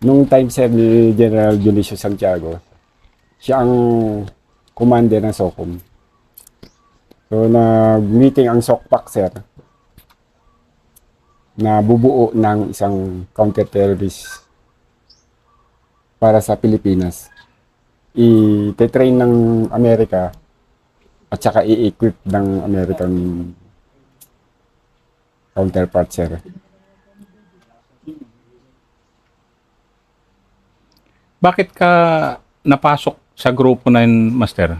Nung time, sir, ni General Dionisio Santiago, siya ang commander ng SOCOM. So, nag-meeting ang SOCPAC, sir, na bubuo ng isang counter-terrorist para sa Pilipinas. I-train ng Amerika at saka i-equip ng American counterpart, sir. Bakit ka napasok sa grupo na yun, Master?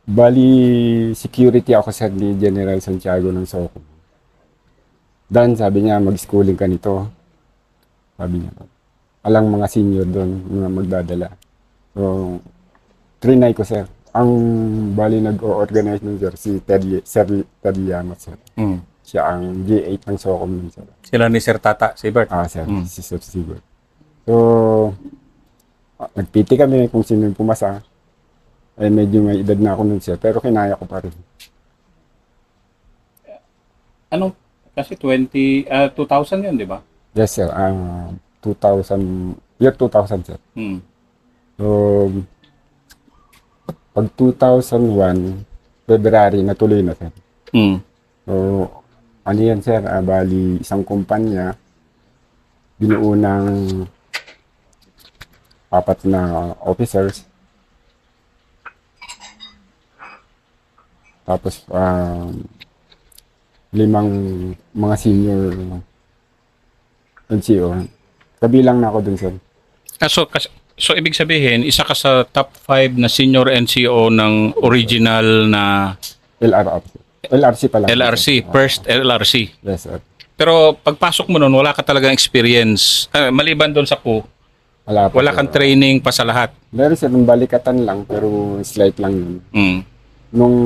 Bali, security ako, sir, ni General Santiago ng SOCOM. Dan, sabi niya, mag-schooling ka nito. Sabi niya, alang mga senior doon, mga magdadala. So, trinay ko, sir. Ang bali nag-o-organize nun, sir, si Sir Ted Llamas, sir. Mm. Siya ang G8 ng SOCOM nun, sir. Sila ni Sir Tata Siebert. Sir, si Sir Sigurd. So, nagpiti kami kung sino yung pumasa. Eh, medyo may edad na ako nun, sir, pero kinaya ko pa rin. Ano? Kasi 2000 yun, di ba? Yes, sir. 2000, year 2000, sir. Mm. So, pag 2001, February, natuloy na, sir. Mm. So, ano yan, sir? Bali, isang kumpanya, binuo ng 4 na officers. Tapos, 5 mga senior NCO. Kabilang na ako dun, sir. So, ibig sabihin, isa ka sa top 5 na senior NCO ng original na LRC pa lang. LRC, first LRC. Yes, sir. Pero pagpasok mo nun, wala ka talagang experience. Maliban doon sa PU, wala kang training pa sa lahat. Meron, sir, nung balikatan lang, pero slight lang yun. Mm. Nung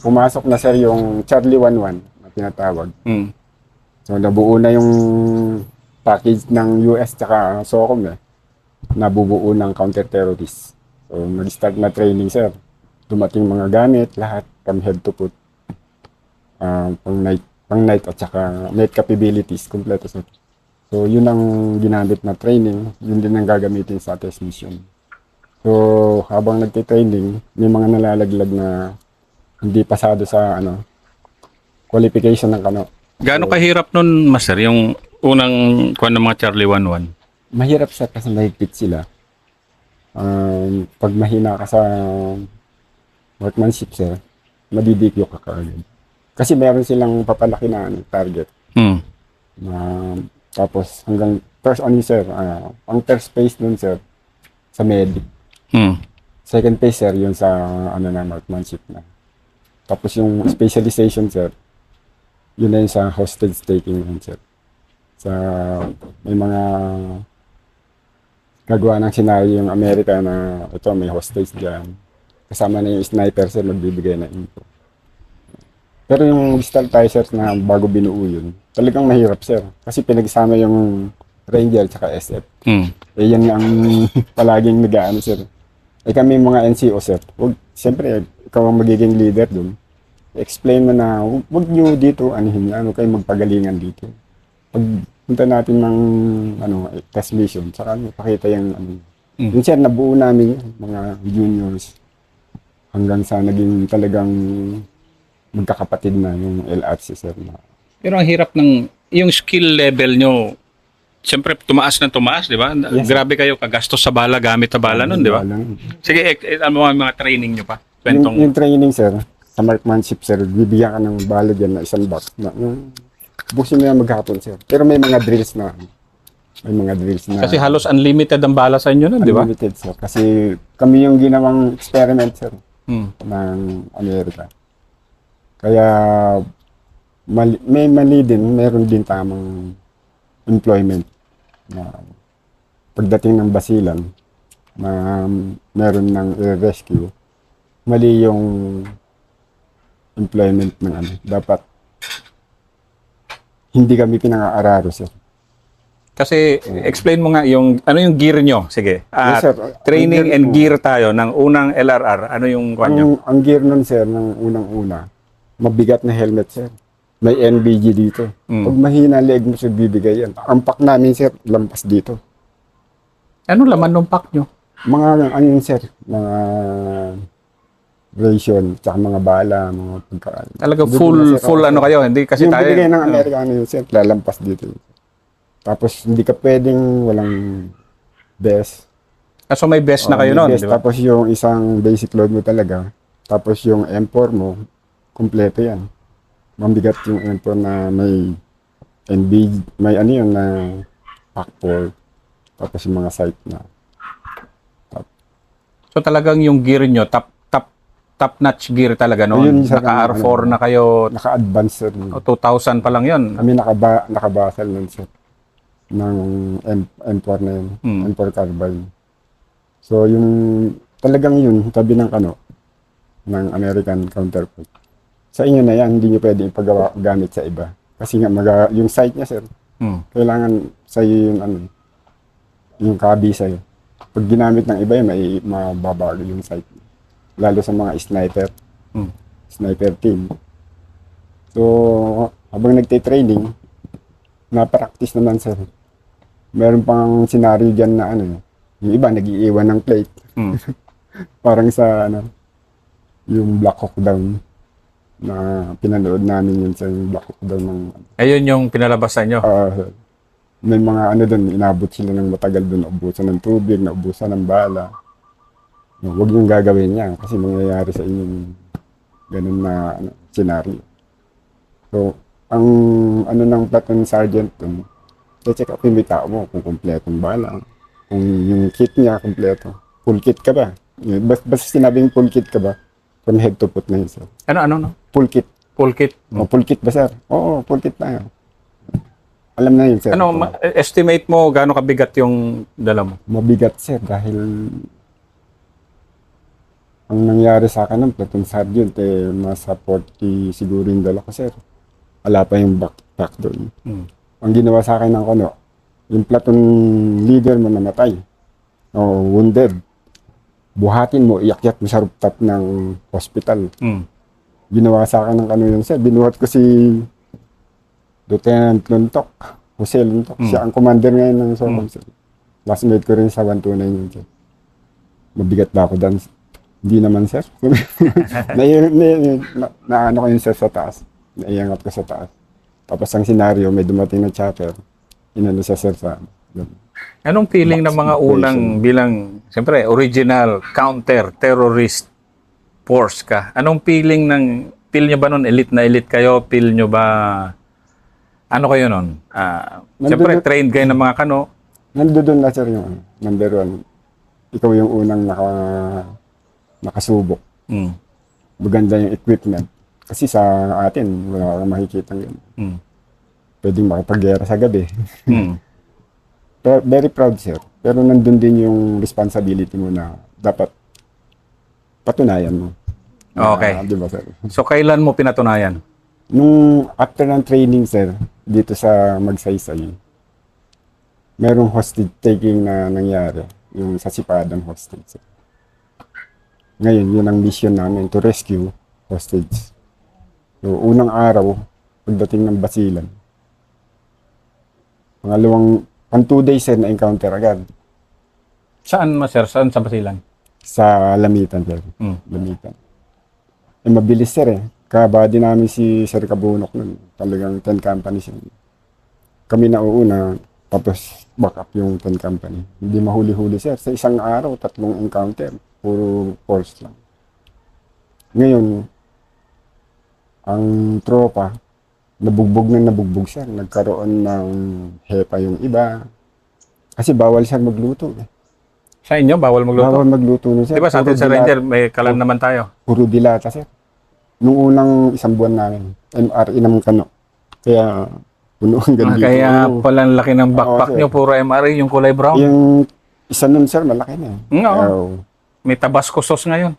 pumasok na, sir, yung Charlie 11 na tinatawag. Mm. So, nabuo na yung package ng US tsaka SOCOM, eh. Nabubuo ng counter-terrorist. So, nag-start na training, sir. Dumating mga gamit, lahat, from head to foot. Pang night at saka night capabilities, kompleto, sir. So, yun ang ginamit na training. Yun din ang gagamitin sa test mission. So, habang nagtitraining, may mga nalalaglag na hindi pasado sa qualification ng Gaano kahirap nun, Master, yung unang kuwan ng mga Charlie 11? Mahirap, sir, kasi mahigpit sila. Pag mahina ka sa workmanship, sir, madidikyo ka kaagad. Kasi meron silang papalaki na target. Mm. Tapos hanggang first sir, ang first phase nun, sir, sa medic. Mm. Second phase, sir, yun sa marksmanship na. Tapos yung specialization, sir, yun na yun sa hostage taking yun, sir. Sa may mga gagawa ng senaryo yung Amerika na ito may hostage dyan. Kasama na yung sniper, sir, magbibigay na info. Pero yung stealthizers na bago binuo yun, talagang mahirap, sir. Kasi pinagsama yung Ranger tsaka SF. Mm. Eh, yan ang palaging nag-ano, sir. Eh, kami mga NCO, sir. Siyempre, ikaw ang magiging leader dun. Explain mo na, huwag nyo dito, kayo magpagalingan dito. Pag punta natin ng test mission, saka pakita yung Yung, sir, nabuo namin mga juniors hanggang sa naging talagang magkakapatid na yung LRC, sir. Pero ang hirap yung skill level nyo, siyempre tumaas na tumaas, di ba? Yes, grabe kayo kagastos sa bala, gamit sa bala nun, di ba? Sige, ano mga training nyo pa? Yung training, sir, sa marksmanship, sir, bibigyan ka ng bala dyan na isang box. Busin mo yan maghapon, sir. Pero may mga drills na. Kasi halos unlimited ang bala sa inyo nun, di ba? Unlimited, sir. Kasi kami yung ginawang experiment, sir, Hmm. ng Amerika. Kaya may mali din, meron din tamang employment. Na pagdating ng basilan, na meron ng rescue, mali yung employment ng dapat hindi kami pinang-aararo, sir. Kasi explain mo nga yung gear nyo. Sige. Yes, sir. Training and gear tayo ng unang LRR. Ano yung kwan nyo? Ang gear nun, sir, ng unang-una, mabigat na helmet, sir. May NBG dito. Pag mahina leg mo, sir, bibigay yan. Ang pack namin, sir, lampas dito. Ano laman ng pack nyo? Mga, ano yun, sir, mga ration, tsaka mga bala, mga pagkain. Talaga Hindi full, na, sir, full sir. ano kayo? Hindi kasi Yung tayo. binigay ng Amerikano yun, sir, lalampas dito. Tapos, hindi ka pwedeng walang best. So may best na kayo May nun, best. di ba? Tapos, yung isang basic load mo talaga. Tapos, yung M4 mo, kumpleto yan. Mabigat yung M4 na may NB, may ano yun na pack-4. Tapos, yung mga sight na. So talagang yung gear nyo, top notch gear talaga Ayun, noon. sir, Naka R4 ano, na kayo, Naka-advance, sir. 2000 pa lang yun. Kami nakabasal nun, sir. Ng M4 na yun. M4 carbine. So, yung talagang yun, tabi ng ng American counterpart. Sa inyo na yan, hindi nyo pwede ipagawa gamit sa iba. Kasi nga, yung sight niya, sir, kailangan sa'yo yung yung kabi sa'yo. Pag ginamit ng iba yun, may mababago yung sight. Lalo sa mga sniper team. So, habang nagte-training, na-practice naman, sir. Meron pang senaryo dyan na yung iba nag-iiwan ng plate. Parang sa yung Black Hawk Down na pinanood namin yun sa yung Black Hawk Down ng Ayun yung pinalabasan nyo. may mga doon, inabot sila ng matagal doon, naubusan ng tubig, naubusan ng bala. Huwag yung gagawin niya kasi mangyayari sa inyo yung ganun na senaryo. So, ang ng platoon sergeant doon, check up yung tao mo kung kumpletong bala, kung yung kit niya kumpleto. Full kit ka ba? Basta sinabing full kit ka ba, from head to foot na yun, sir. Ano? Full kit. Full kit. O, full kit ba, sir? Oo, full kit na yun. Alam na yun, sir. Estimate mo gaano kabigat yung dala mo? Mabigat, sir, dahil ang nangyari sa akin ng platoon sergeant, nasa 40 siguro yung dala ko, sir. Wala pa yung backpack doon. Ang ginawa sa akin ng yung platoon leader mo namatay, o wounded, buhatin mo, iakyat mo sa rooftop ng hospital. Ginawa sa akin ng yun, sir. Binuhat ko si Lieutenant Luntok, Jose Luntok. Siya ang commander ngayon ng SOCOM, sir. Classmate ko rin sa 129 yun, sir. Mabigat ba ako dyan? Hindi naman, sir. Naano ko yun, sir, sa taas. Naiangat ko sa taas. Tapos ang senaryo, may dumating na chopper. Inano siya, sir, sa Anong feeling ng mga unang bilang, siyempre, original counter-terrorist force ka? Anong feeling feel nyo ba nun? Elite na elite kayo? Feel nyo ba, ano kayo nun? Siyempre, trained kayo ng mga kano. Nandoon na, sir, yung number one. Ikaw yung unang nakasubok. Maganda yung equipment. Kasi sa atin, wala kang makikita yun. Pwedeng makipag-gera sa gabi. Pero very proud, sir. Pero nandun din yung responsibility mo na dapat patunayan mo. Okay. Di ba, sir? So, kailan mo pinatunayan? Nung after ng training, sir, dito sa Magsaysay, merong hostage taking na nangyari. Yung sa Sipadan hostage, sir. Ngayon, yun ang mission namin, to rescue hostage. So, unang araw, pagdating ng Basilan, pang 2 days, sir, na-encounter agad. Saan, sir? Saan sa Basilan? Sa Lamitan, sir. Lamitan. Mabilis, sir, Kabady namin si Sir Kabunok nun. Talagang 10 companies yun. Kami na uuna, tapos back up yung 10 company. Hindi mahuli-huli, sir. Sa isang araw, 3 encounter. Puro force lang. Ngayon, ang tropa, nabugbog, sir. Nagkaroon ng hepa yung iba. Kasi bawal, sir, magluto. Sa inyo, bawal magluto? Bawal magluto nun, sir. Diba sa atin sa Ranger, may kalan naman tayo. Puro dilata, sir. Nung unang 1 buwan namin, MRE naman kano. Kaya, puno hanggang dito. Kaya pala ang laki ng backpack nyo, puro MRE, yung kulay brown. Yung isa nun, sir, malaki na. Oo. May Tabasco sauce ngayon.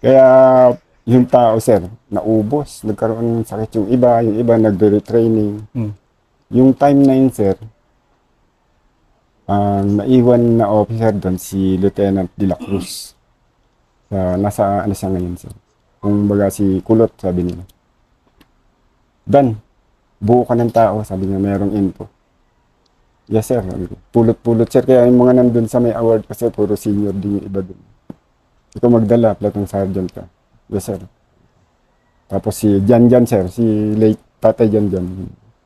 Kaya, yung tao, sir, naubos. Nagkaroon ng sakit yung iba nagre-retraining. Yung time na yun, sir, naiwan na officer doon si Lieutenant De La Cruz. Nasa siya ngayon, sir. Kung baga si Kulot, sabi niya. Dan, buo ka ng tao, sabi niya, mayroong info. Yes, sir. Pulot-pulot, sir. Kaya yung mga nandun sa may award kasi puro senior din yung iba dun. Ikaw magdala, platoon sergeant ka. Yes, sir. Tapos si Jan, sir. Si late Tatay Jan.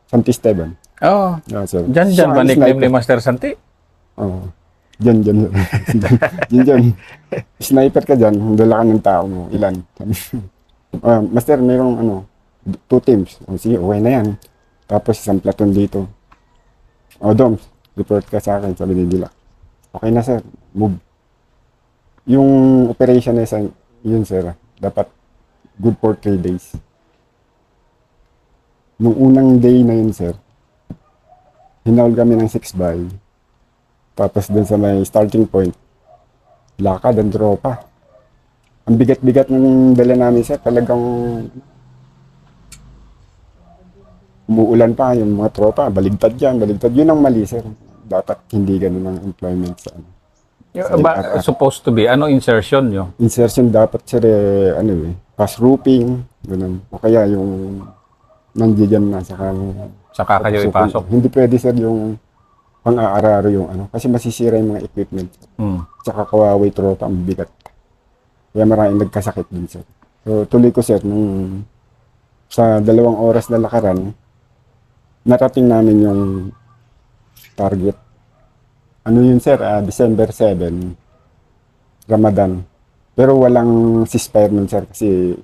Santi Esteban. Oh, Yeah, sir. Jan Siya ba ang nickname ni sniper. Master Santi? Oo. Jan. Jan. Sniper ka dyan, dala ka ng tao mo. Ilan? Master, mayroong 2 teams. O, sige, okay na yan. Tapos isang platoon dito. O, Dom, report ka sa akin, sabi ni Dila. Okay na, sir. Move. Yung operation na yun, sir, dapat good for 3 days. Nung unang day na yun, sir, hinawal kami ng 6 by. Tapos dun sa may starting point, lakad ang tropa. Ang bigat-bigat ng dala namin, sir, talagang umuulan pa yung mga tropa, baligtad yan, baligtad. Yun ang mali, sir. Dapat hindi ganun ang employment sa Supposed to be, ano insertion nyo? insertion dapat, sir, pass roofing, ganun. O kaya yung nandiyan na Saka kayo ipasok. Hindi pwede, sir, yung pang-aararo yung kasi masisira yung mga equipment. Tsaka kawawi tropa, ang bigat. Kaya maraming nagkasakit din, sir. So, tuloy ko, sir, nung sa 2 oras na lakaran, narating namin yung target. Ano yun, sir? December 7, Ramadan. Pero walang ceasefire nun, sir, kasi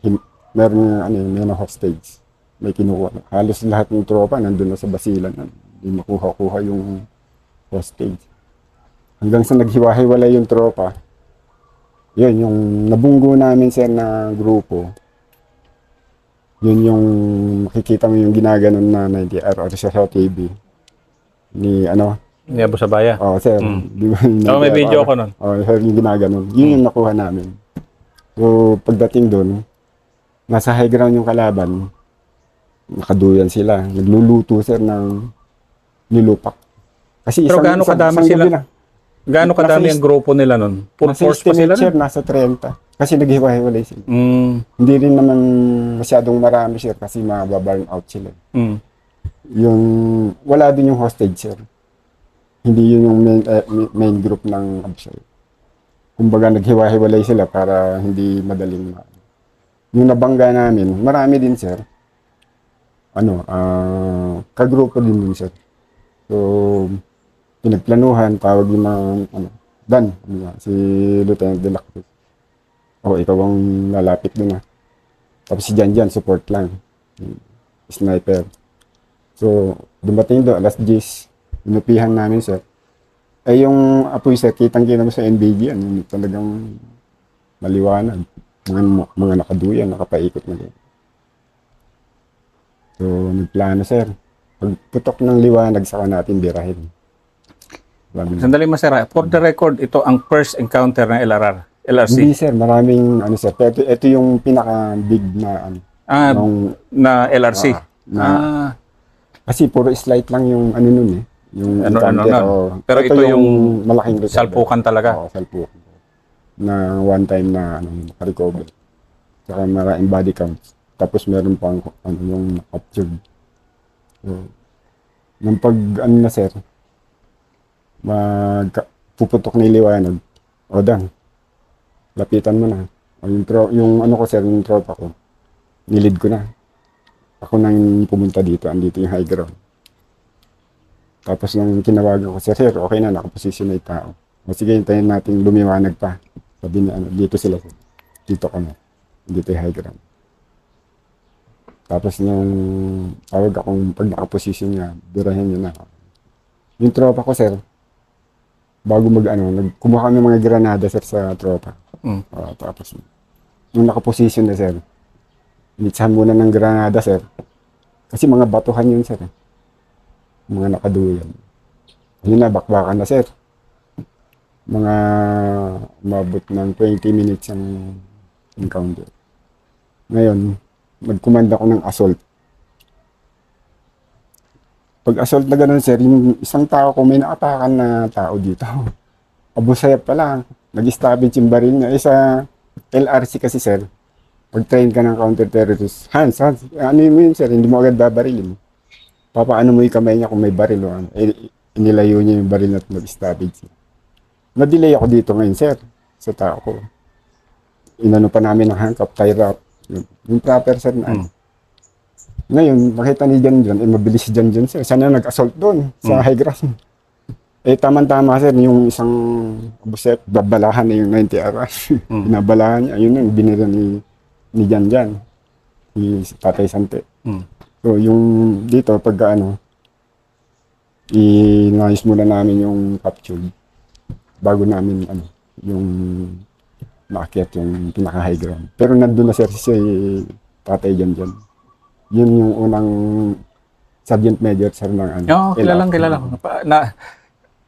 meron may hostage. May kinukuha. Halos lahat ng tropa nandun na sa basilan. Hindi makuha-kuha yung hostage. Hanggang sa naghiwa-hiwalay yung tropa, yun, yung nabunggo namin, sir, na grupo, yun yung makikita mo yung ginaganon na NDR sa TV ni Ni Abu Sabaya. sir, di ba May video ko nun. sir, yung ginaganon, yun yung nakuha namin. So pagdating doon, nasa high ground yung kalaban, nakaduyan sila, nagluluto, sir, ng nilupak. Kasi Pero gaano kadami sila? gabi na. Gaano kadami ang grupo nila nun? Full Nasa force pa sila estimate, sir, nun? nasa 30. Kasi naghiwa-hiwalay sila. Mm, Hindi rin naman masyadong marami, sir, kasi mababurn out sila. mm. Yung, wala din yung hostage, sir. Hindi yun yung main group ng Absal. Kumbaga, naghiwa-hiwalay sila para hindi madaling yung nabangga namin, marami din, sir. Kagrupo din din, sir. So, pinagplanuhan, tawag yung mga, Dan, si Lieutenant De La Cruz. Ikaw ang lalapit doon, Tapos si Jan, support lang. Sniper. So, dumating doon, alas 10, inupihan namin, sir. Yung apoy, sir, kitang-kita mo sa NBG, talagang maliwanag. Mga nakaduyan, nakapaikot na din. So, nagplano, sir. Pagputok ng liwanag, saka natin birahin. Sandali, Master. For the record, ito ang first encounter ng LRC. Hindi, sir, maraming, sir. Pero ito yung pinaka-big na, Na LRC. Kasi puro slight lang yung nun, yung encounter. Pero ito yung malaking recover. salpukan talaga. Oo, salpukan. Na one time na recover. Saka maraming body counts. Tapos meron pang yung captured. So, nang pag na, sir, puputok na yung liwanag. Dan, lapitan mo na. Yung ko, sir, yung tropa ko, nilid ko na. Ako nang pumunta dito, andito yung high ground. Tapos nang tinawagan ko, sir, okay na, nakaposisyon na yung tao. Sige, hintayin natin lumiwanag pa. Sabi niya, dito sila, sir. Dito ka na. Dito yung high ground. Tapos nung tawag akong pag nakaposisyon niya, birahin niya na. Yung tropa ko, sir, bago kumuha kami mga granada, sir, sa tropa. Tapos, nung nakaposisyon na, sir, initsahan muna ng granada, sir. Kasi mga batuhan yun, sir. Mga nakaduyan. Yun na, bakbakan na, sir. Mga umabot ng 20 minutes ang encounter. Ngayon, nag-command ako ng assault. Pag assault na gano'n, sir, yung isang tao ko, may naatakan na tao dito. Abu Sayyaf pala, nag-establish yung baril niya. Sa LRC kasi, sir, pag train ka ng counter-terrorist, hands, ano mo yun, sir, hindi mo agad babarilin. Papaano mo yung kamay niya kung may baril o inilayo niya yung baril at nag-stoppage. Na-delay ako dito ngayon, sir, sa tao ko. Inano pa namin ng handcuff, tie wrap. Yung proper, sir, na ano. Ngayon, makita ni Jan dyan, mabilis si Jan dyan, sir. Sana nag-assault doon, sa high grass. Tama-tama, sir, yung isang buset, babalahan na yung 90 aras. Binabalahan niya, ayun na, binira ni Jan dyan. Si Tatay Sante. So, yung dito, pagka inayos muna namin yung capture bago namin, yung maakyat yung pinaka-high ground. Pero nandun na, sir, si Tatay Jan dyan. Yun yung unang Sergeant Major, sir, ng kilala.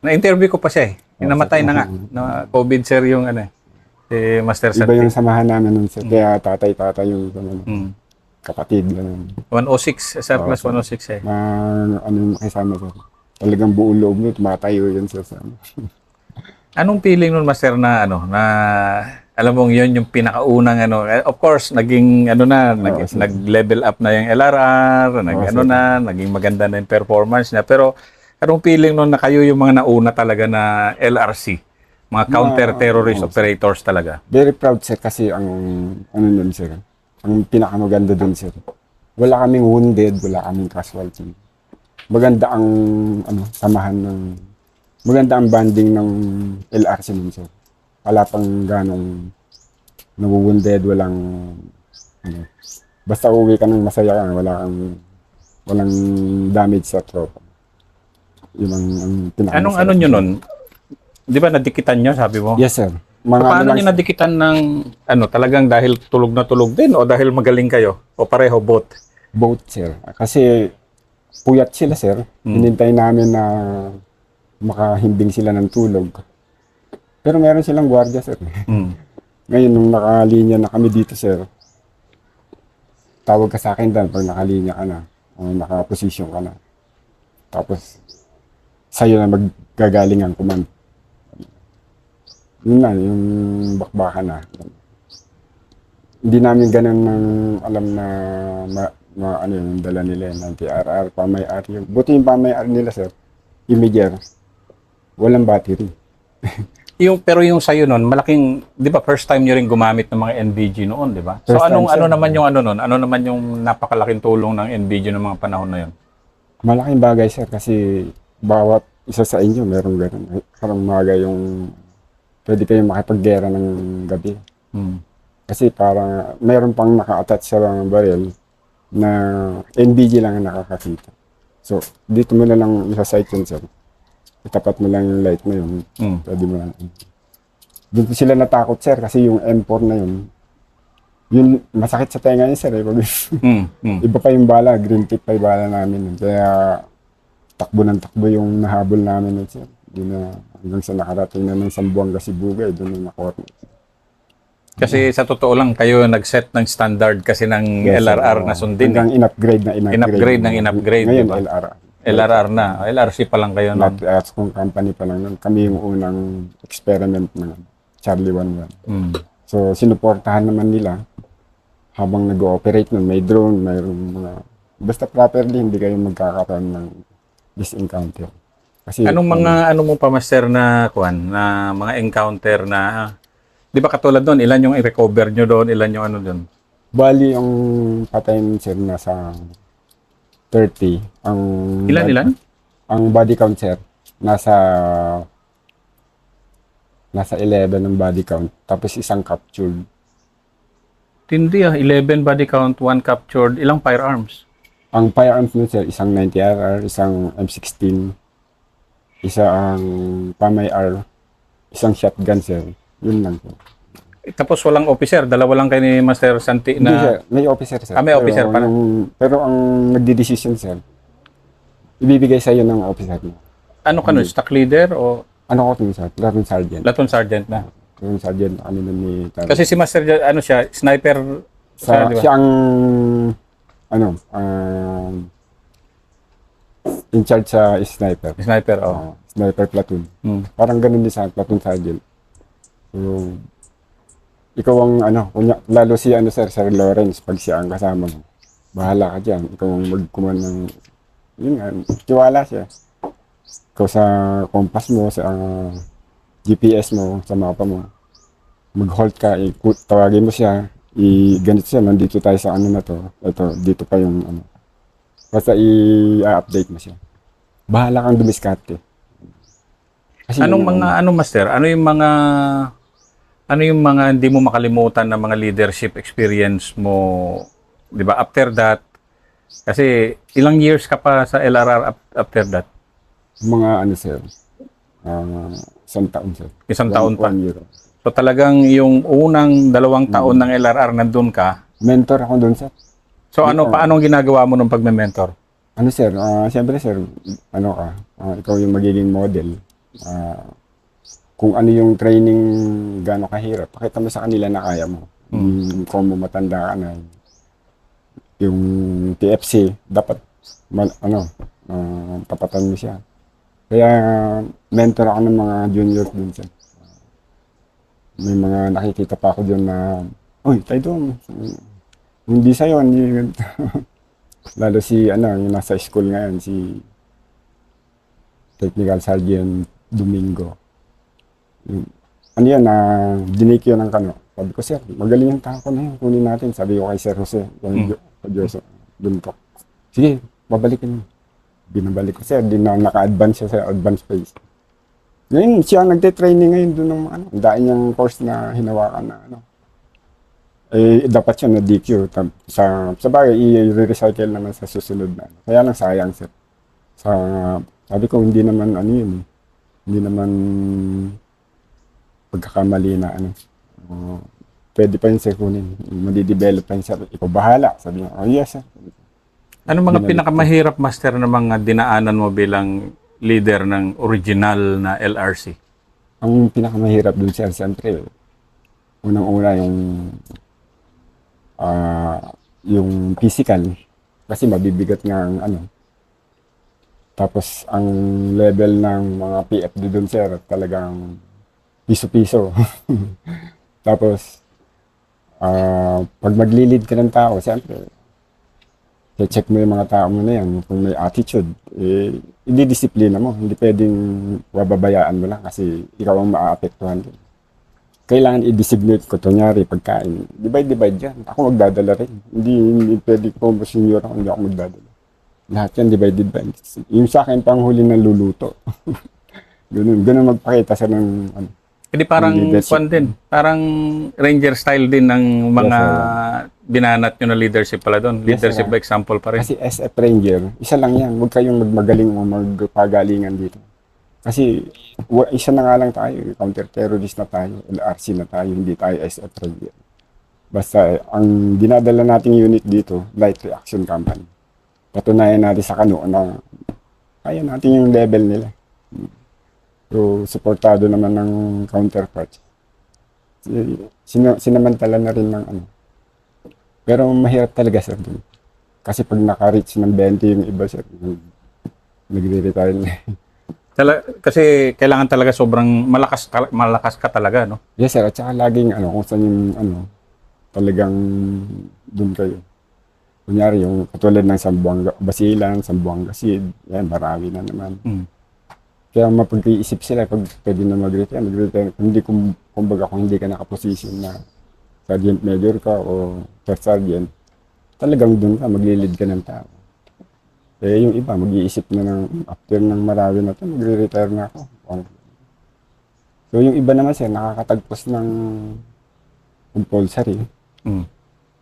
Na-interview ko pa siya eh. Namatay na nga. Na COVID, sir, yung si Master Iba Santi. yung samahan namin nun, sir. Kaya tatay yung kapatid. 106, sir, plus 106 eh. Yung makisama, sir. Talagang buong loob nyo, tumatayo yun, sir. Anong feeling nun, Master, na alam mong yun yung pinakaunang of course, naging nag-level up na yung LRR, naging maganda na yung performance niya. Pero anong feeling nun na kayo yung mga nauna talaga na LRC? Mga counter-terrorist operators talaga? Very proud, sir, kasi nun, sir. Ang pinakamaganda dun, sir. Wala kaming wounded, wala kaming casualty. Maganda ang samahan maganda ang banding ng LRC nun, sir. Wala pang ganong nawu-wounded, walang basta uwi ka ng masaya ka, walang damage sa tropa. Yun ang pinaka. Anong nyo nun? Di ba nadikitan nyo, sabi mo? Yes, sir. Paano nyo nadikitan ng talagang dahil tulog na tulog din o dahil magaling kayo? O pareho, both? Both, sir. Kasi puyat sila, sir. Hinintay namin na makahimbing sila ng tulog. Pero meron silang gwardiya, sir. Ngayon, nung nakalinya na kami dito, sir, tawag ka sa akin dahil pag nakalinya ka na, o nakaposisyon ka na. Tapos, sa'yo na maggagaling ang command. Yun na, yung bakbakan na. Hindi namin ganun alam na yung dala nila ng PRR, pamay-R. Buti yung pamay-R nila, sir, immediate. Walang battery. Pero yung sa'yo nun, malaking, di ba first time nyo rin gumamit ng mga NVG noon, di ba? So ano naman yung nun? Ano naman yung napakalaking tulong ng NVG ng mga panahon na yun? Malaking bagay, sir, kasi bawat isa sa inyo meron ganun. Parang mga yung pwede kayong makipaggera ng gabi. Kasi parang meron pang naka-attach sa baril na NVG lang ang nakakakita. So, dito mo na lang isa-sight yun, sir. Itapat mo lang yung light mo yun. Pwede mo lang. Doon sila natakot, sir, kasi yung M4 na yun masakit sa tenga niya, sir. Iba pa yung bala, green tip pa yung bala namin. Kaya takbo ng takbo yung nahabol namin, sir. Doon na hanggang sa nakarating na ng Zamboanga, Sibugay, doon na nakuha. Kasi sa totoo lang, kayo nag-set ng standard kasi ng LRR na sundin. Hanggang in-upgrade. In-upgrade, ngayon, diba? LRR. LRR na. LRC pa lang kayo nun. Kung company pa lang nun. Kami yung unang experiment ng Charlie 11. So, sinuportahan naman nila habang nag-ooperate nun. May drone, mayroong mga... Basta properly, hindi kayo magkakaroon ng this encounter. Kasi, Anong mo pa, Master, na mga encounter na... Di ba katulad doon, ilan yung i-recover nyo doon, ilan yung doon? Bali, ang patay nun, sir, nasa 30. Ilan? Ang body count, sir, nasa 11 ng body count. Tapos isang captured. Tindi 11 body count, 1 captured. Ilang firearms? Ang firearms nun, sir, isang 90RR, isang M16, isa ang pamay-R, isang shotgun, sir. Yun lang po. Tapos walang officer, dalawa lang kayo ni Master Santi na... Hindi, sir. May officer, sir. May officer pala. Pero ang nagdi-decision, sir, ibibigay sa iyo ng officer mo. Ano ka nun? Stock leader o... Ano ko sir? Platoon sergeant. Platoon sergeant na. Platoon sergeant kami nun ni Taro. Kasi si Master, siya, sniper... Siya ang... in charge sa sniper. Sniper, oh. Sniper platoon. Parang ganun din sa platoon sergeant. So, ikaw ang lalo si Sir Lawrence, pag siya ang kasama mo, bahala ka dyan. Ikaw ang mag-command ng, yun nga, tiwala siya. ikaw sa compass mo, sa GPS mo, sa mapa mo, mag-halt ka, tawagin mo siya, ganito siya, nandito tayo sa ano na to, ito, dito pa yung ano. Basta i-update mo siya. Bahala kang dumiskarte. Kasi Anong yun ang- mga ano master? Ano yung mga hindi mo makalimutan na mga leadership experience mo, 'di ba? After that, kasi ilang years ka pa sa LRR after that? mga ano sir, isang taon sir. Isang taon pa. 1 year. So talagang yung unang 2 taon ng LRR nandun ka. Mentor ako doon sir. So ano paano ang ginagawa mo nung pagme-mentor? Ano sir, siyempre sir, ano ka, ikaw yung magiging model. Kung ano yung training gaano kahirap, pakita mo sa kanila na kaya mo. Kung mo matanda ka na, yung TFC, dapat tapatan mo siya. Kaya mentor ako ng mga juniors dun sir. May mga nakikita pa ako dyan na, uy, tayo doon. Hindi sa'yo, hindi. Lalo si, yung nasa school ngayon, si Technical Sergeant Domingo. Ano yan, dinikyo ng kano. Sabi ko, sir, magaling yung tako na yun, kunin natin. Sabi ko kay Sir Jose, yung Diyos, Duntok. Sige, babalikin mo. Binabalik ko, sir, di na naka-advance siya sa advanced phase. Ngayon, siya nagte-training ngayon doon ng ang dahil niyang course na hinawakan na dapat siya na DQ. Sa bagay, i-recycle naman sa susunod na. Kaya lang sayang, sir. Sabi ko, hindi naman hindi naman pagkakamali na pwede pa yun, sir, kunin. Madidevelop pa yun, sir. Ikaw bahala. Sabi niya, oh yes, sir. Ano mga pinakamahirap master na mga dinaanan mo bilang leader ng original na LRC? Ang pinakamahirap dun, sir, siyempre, unang-una yung physical, kasi mabibigat nga ang Tapos, ang level ng mga PFD dun, sir, talagang piso-piso. Tapos, pag maglilid ka ng tao, siyempre, check mo yung mga tao mo na yan. Kung may attitude, i-disiplina mo. Hindi pwedeng wababayaan mo lang kasi ikaw ang maaapektuhan din. Kailangan i-designate ko. Tunyari, pagkain. Divide yan. Ako magdadala rin. Hindi pwede ko senior ako, hindi ako magdadala. Lahat yan, divide. Yung sa akin, panghuli ng luluto. Ganun magpakita sa ng Hindi parang leadership. din. Parang ranger style din ng mga binanat nyo na leadership pala doon. Yes, Leadership sir. by example pa rin. Kasi SF Ranger, isa lang yan. Huwag kayong magmagaling o magpagalingan dito. Kasi isa na nga lang tayo. Counter-terrorist na tayo. LRC na tayo. Hindi tayo SF Ranger. Basta, ang dinadala nating unit dito, Light Reaction Company. Patunayan natin sa kano na kaya natin yung level nila. So, supportado naman ng counterparts. Sinamantala na rin ng Pero mahirap talaga, sir. Kasi pag naka-reach ng 20 yung iba, sir, nagre-retire na. Kasi kailangan talaga sobrang malakas ka talaga, no? Yes, sir. At saka laging, kung saan yung, talagang dun kayo. Kunyari, yung katulad ng Sambuanga Basilan, Sambuanga Sid, yan, marami na naman. Kaya mapag-iisip sila pag pwede na mag-retire. Kumbaga kung hindi ka nakaposisyon na sergeant major ka o first sergeant, talagang doon ka, maglilid ka ng tao. Yung iba, mag-iisip na after ng marami na ito, magre-retire na ako. So yung iba naman, sir, nakakatagpos ng compulsory.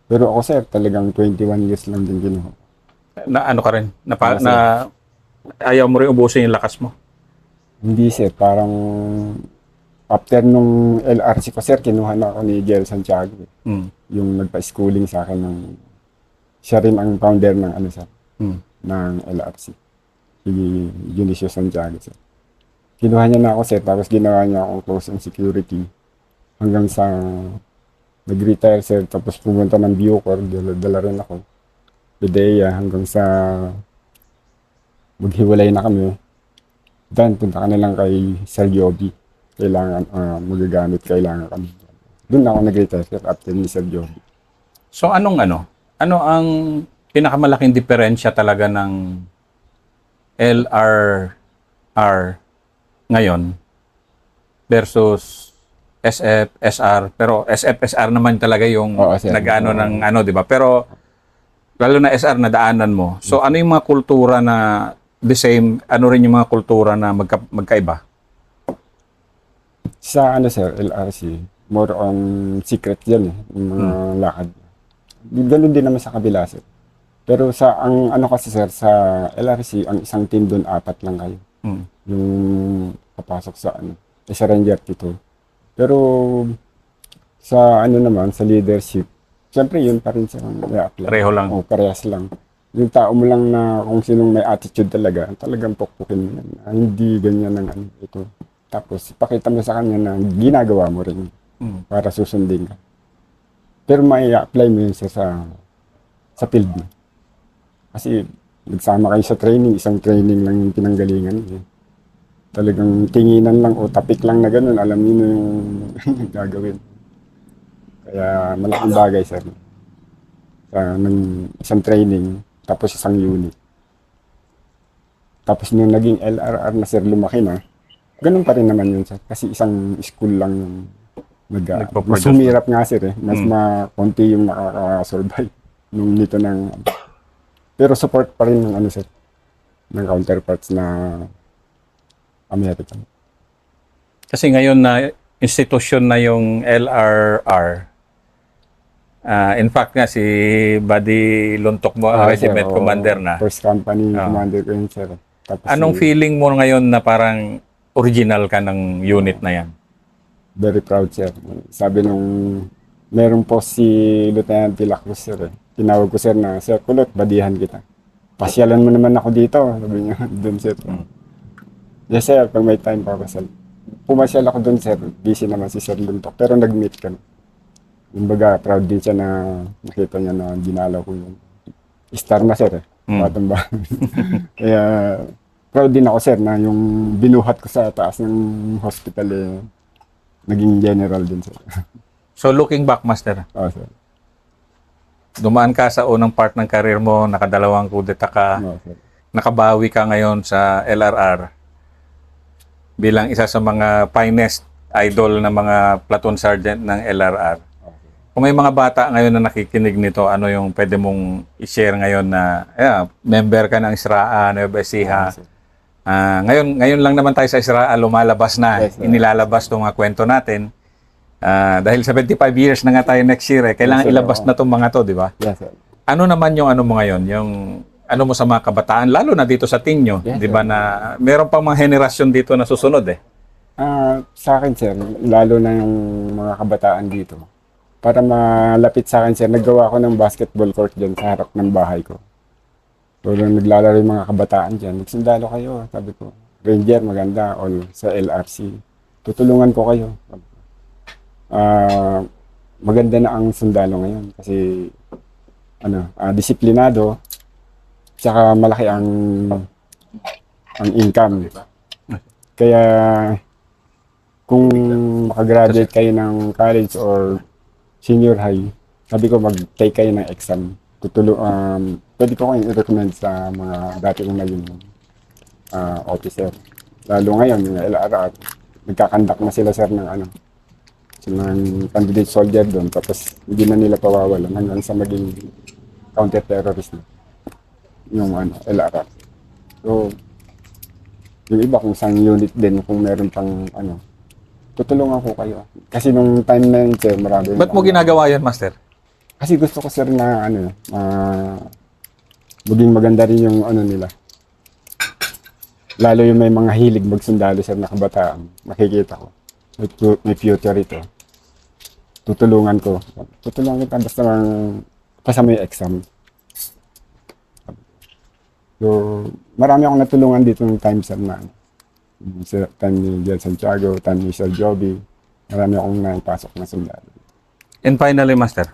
Pero ako, sir, talagang 21 years lang din kinuha. Na ano ka rin? Na ayaw mo rin ubusin yung lakas mo? Hindi, sir. Parang after nung LRC ko, sir, kinuha na ako ni Jel Santiago. Yung nagpa-schooling sa akin siya rin ang founder ng sir, ng LRC. Si Junicio Santiago, sir. Kinuha niya na ako, sir, tapos ginawa niya akong close and security hanggang sa nag-retire, sir, tapos pumunta ng Bucor, dala rin ako. PDEA hanggang sa maghiwalay na kami. Dan, punta ka na lang kay Sir Joby. Kailangan, magagamit, kailangan kami. Doon ako nag-retire, sir, after ni Sir Joby. So ano ang pinakamalaking diferensya talaga ng LR LRR ngayon versus SF, SR, pero SF, SR naman talaga yung Oo, sir. nag-ano ng ano, di ba? Pero lalo na SR na daanan mo. So ano yung mga kultura na the same, ano rin yung mga kultura na magkaiba? Sa ano sir, LRC, more on secret yan eh, yung mga lakad. Ganun din naman sa kabila sir. Pero sa ang ano kasi sir, sa LRC, ang isang team doon, 4 lang kayo. Hmm. Yung papasok sa ano, sa Ranger Tito. Pero sa ano naman, sa leadership, siyempre yun pa rin siya may apply. Pareho lang. O parehas lang. Yung tao mo lang na kung sinong may attitude talaga, talagang pukpukin mo yan. Hindi ganyan ng ano, ito. Tapos, ipakita mo sa kanya na ginagawa mo rin para susundin ka. Pero may apply mo yun sa field mo. Kasi, nagsama kayo sa training, isang training lang yung pinanggalingan. Eh. Talagang tinginan lang o tapik lang na ganun, alam niyo na yung gagawin. Kaya, malaking bagay, sir. Ng isang training, tapos isang unit. Tapos nung naging LRR na, sir, lumaki na, ganun pa rin naman yun, sir. Kasi isang school lang yung mas humirap nga, sir, eh. Mas konti yung nakaka-survive nung nito ng... Pero support pa rin ng ano, sir, ng counterparts na American. Kasi ngayon na institusyon na yung LRR. In fact nga, si Buddy Luntok mo, regiment commander na. First company commander ko yun, sir. Tapos Anong feeling mo ngayon na parang original ka ng unit na yan? Very proud, sir. Sabi nung meron po si Lieutenant de la Cruz, sir. Eh. Tinawag ko, sir, na, Sir Kulot, badihan kita. Pasyalan mo naman ako dito. Sabi niya, doon, sir. Yes, sir, pag may time pa ako, sir. Pumasyal ako doon, sir. Busy naman si Sir Luntok. Pero nag-meet kami. Kumbaga, proud din siya na nakita niya na ginalaw ko yun. Star na, sir, eh. Batang ba? Kaya, proud din ako, sir, na yung binuhat ko sa taas ng hospital, eh, naging general din, sir. So, looking back, Master, Sir. dumaan ka sa unang part ng career mo, nakadalawang kudeta ka, Sir. nakabawi ka ngayon sa LRR bilang isa sa mga finest idol na mga platoon sergeant ng LRR. Kung may mga bata ngayon na nakikinig nito, ano yung pwede mong i-share ngayon na member ka ng ISRAA, Nueva Ecija. Ngayon lang naman tayo sa ISRAA, lumalabas na. Yes, sir. Inilalabas itong mga kwento natin. Dahil 75 years na nga tayo next year, kailangan Yes, sir. ilabas na itong mga to, di ba? Yes, sir. Ano naman yung ano mo ngayon? Yung ano mo sa mga kabataan, lalo na dito sa Tinyo, Yes, di ba, sir. na meron pang mga henerasyon dito na susunod eh. Sa akin, sir, lalo na yung mga kabataan dito. Para malapit sa akin, sir, naggawa ko ng basketball court dyan sa harap ng bahay ko. So, nung naglalaro yung mga kabataan dyan, magsundalo kayo, sabi ko. Ranger, maganda, all sa LRC. Tutulungan ko kayo. Maganda na ang sundalo ngayon kasi disiplinado, tsaka malaki ang income. Kaya kung makagraduate kayo ng college or senior high, sabi ko mag-take kayo ng exam. Pwede ko kayong i-recommend sa mga dati kong naging officer. Lalo ngayon, yung LRR, nagkakandak na sila, sir, ng candidate soldier doon. Tapos hindi na nila pawawalan hanggang sa maging counter-terrorist na yung LRR. So, yung iba kung saan unit din, kung meron pang tutulungan ko kayo. Kasi nung time na yun, sir, marami. Ba't mo ginagawa yan, Master? Kasi gusto ko, sir, na maging maganda rin yung nila. Lalo yung may mga hilig magsundalo, sir, na kabataan. Makikita ko. May future ito. Tutulungan ko. Tutulungan kita basta pasama yung exam. So, marami akong natulungan dito ng time, sir, na time ni Jel Santiago, time ni Sir Joby. Marami akong naipasok na sundalo. And finally, Master,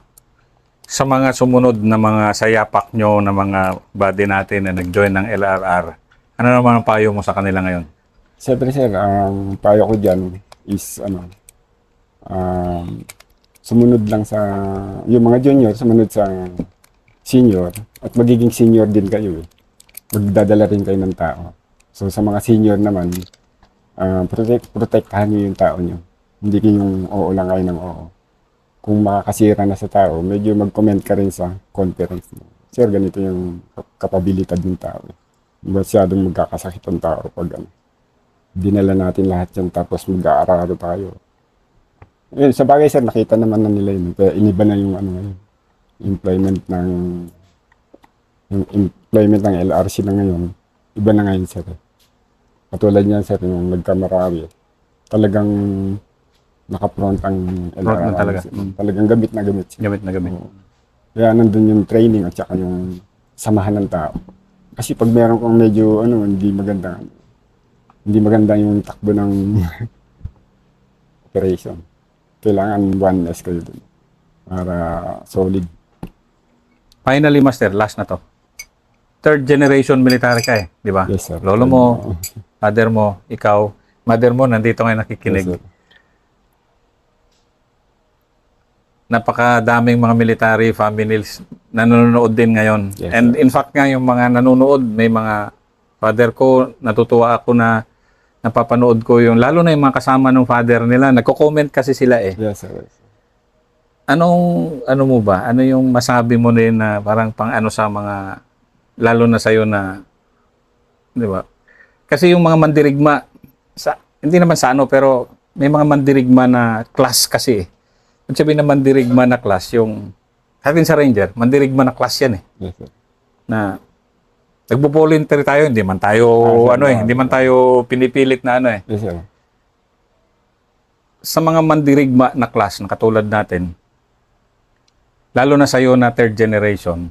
sa mga sumunod na mga sayapak nyo na mga buddy natin na nag-join ng LRR, ano naman ang payo mo sa kanila ngayon? Siyempre, sir, ang payo ko dyan is sumunod lang sa yung mga junior, sumunod sa senior at magiging senior din kayo eh. Magdadala rin kayo ng tao. So sa mga senior naman, protektahan niyo yung tao niyo. Hindi yung oo lang kayo ng oo. Kung makakasira na sa tao, medyo mag-comment ka rin sa conference mo. Sir, ganito yung kapabilidad ng tao. Masyadong magkakasakit ang tao pag dinala natin lahat yan tapos mag-aararo tayo. Yun, sa bagay sir, nakita naman na nila yun. Kaya iniba na yung employment ng LRC na ngayon. Iba na ngayon sir. Katulad niyan sir, yung nagkamarami. Talagang naka-front ang Front na LRC. talaga. Talagang gamit na gamit siya. Gamit na gamit. Oo. Kaya nandun yung training at saka yung samahan ng tao. Kasi pag meron kang medyo hindi maganda yung takbo ng operation. Kailangan 1S kayo dun para solid. Finally, Master, last na to. Third generation military ka eh, di ba? Yes, sir. Lolo mo, father mo, ikaw, mother mo, nandito ngayon nakikinig. Yes, sir. Napakadaming mga military families na nanonood din ngayon. Yes, And sir. in fact nga, yung mga nanonood, may mga father ko, natutuwa ako na napapanood ko yung, lalo na yung mga kasama ng father nila, nagko-comment kasi sila eh. Yes, sir. Yes, sir. Ano mo ba? Ano yung masabi mo din na parang sa mga, lalo na sa'yo na, di ba? Kasi yung mga mandirigma, hindi naman pero may mga mandirigma na class kasi eh. Kung sabihin na mandirigma na class, yung atin sa Ranger, mandirigma na class yan eh. Yes, sir. Na nagbo-volunteer tayo, hindi man tayo hindi man tayo pinipilit na Yes, sir. Sa mga mandirigma na class na katulad natin, lalo na sa'yo na third generation,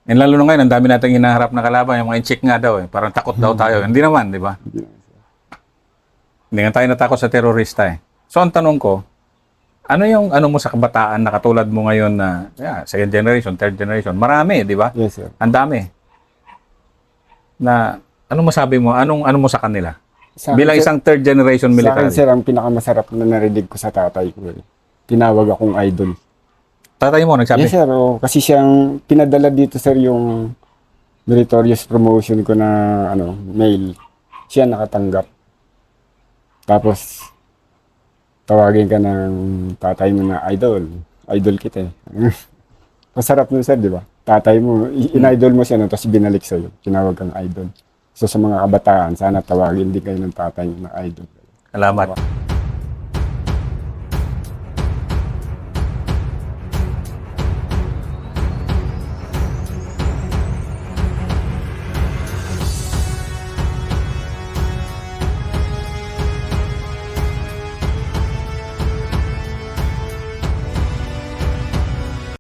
and lalo na ngayon, ang dami nating hinaharap na kalaban, yung mga inchik nga daw eh, parang takot daw tayo. Hindi naman, di ba? Hindi nga tayo natakot sa terorista eh. So ang tanong ko, ano mo sa kabataan na katulad mo ngayon na second generation, third generation, marami, di ba? Yes, sir. Ang dami. Na ano masabi mo? Ano mo sa kanila? Sa Bilang akin, sir, isang third generation sa akin, military. sir, ang pinakamasarap na narinig ko sa tatay ko tinawag akong idol. Tatay mo nagsabi? Yes, sir. Kasi siyang pinadala dito, sir, yung meritorious promotion ko na mail. Siya nakatanggap. Tapos, tawagin ka ng tatay mo na idol. Idol kita eh. Masarap nun, sir, di ba? Tatay mo, in-idol mo siya, tapos binalik sa'yo. Tinawag kang idol. So, sa mga kabataan, sana tawagin din kayo ng tatay na idol. Salamat.